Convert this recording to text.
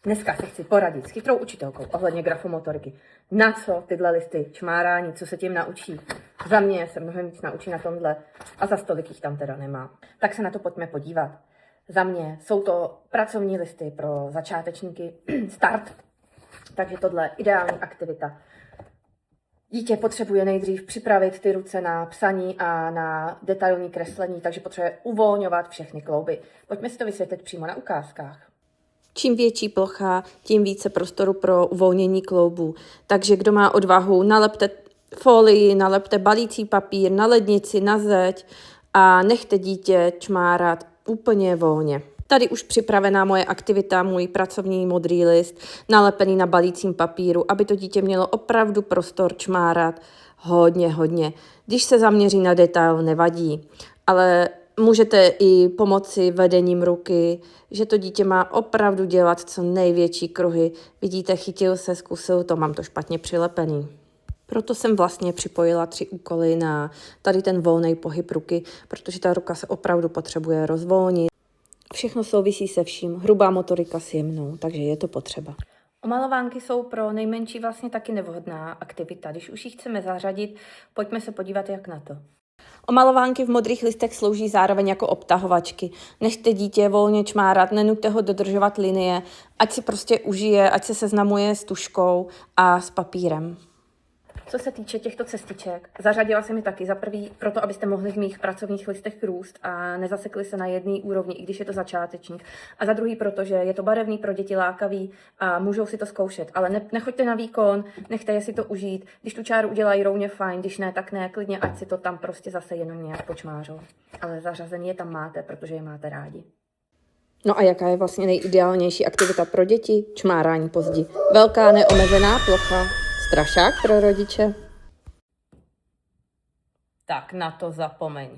Dneska se chci poradit s chytrou učitelkou ohledně grafomotoriky. Na co tyhle listy čmárání, co se tím naučí? Za mě se mnohem víc naučí na tomhle a za stolik jich tam teda nemá. Tak se na to pojďme podívat. Za mě jsou to pracovní listy pro začátečníky start, takže tohle je ideální aktivita. Dítě potřebuje nejdřív připravit ty ruce na psaní a na detailní kreslení, takže potřebuje uvolňovat všechny klouby. Pojďme si to vysvětlit přímo na ukázkách. Čím větší plocha, tím více prostoru pro uvolnění kloubů. Takže kdo má odvahu, nalepte folii, nalepte balící papír na lednici, na zeď a nechte dítě čmárat úplně volně. Tady už připravená moje aktivita, můj pracovní modrý list, nalepený na balícím papíru, aby to dítě mělo opravdu prostor čmárat hodně. Když se zaměří na detail, nevadí, ale můžete i pomoci vedením ruky, že to dítě má opravdu dělat co největší kruhy. Vidíte, chytil se, zkusil to, mám to špatně přilepený. Proto jsem vlastně připojila 3 úkoly na tady ten volný pohyb ruky, protože ta ruka se opravdu potřebuje rozvolnit. Všechno souvisí se vším, hrubá motorika s jemnou, takže je to potřeba. Omalovánky jsou pro nejmenší vlastně taky nevhodná aktivita. Když už ji chceme zařadit, pojďme se podívat, jak na to. Omalovánky v modrých listech slouží zároveň jako obtahovačky. Nechte dítě volně čmárat, nenuďte ho dodržovat linie, ať si prostě užije, ať se seznamuje s tužkou a s papírem. Co se týče těchto cestiček, zařadila jsem je taky za prvý proto, abyste mohli v mých pracovních listech růst a nezasekli se na jedné úrovni, i když je to začátečník. A za druhý, protože je to barevný, pro děti lákavý a můžou si to zkoušet. Ale nechoďte na výkon, nechte je si to užít. Když tu čáru udělají rovně, fajn, když ne, tak ne, klidně, ať si to tam prostě zase jenom nějak počmářou. Ale zařazený je tam máte, protože je máte rádi. No a jaká je vlastně nejideálnější aktivita pro děti? Čmárání pozdí. Velká neomezená plocha. Strašák pro rodiče. Tak na to zapomeň.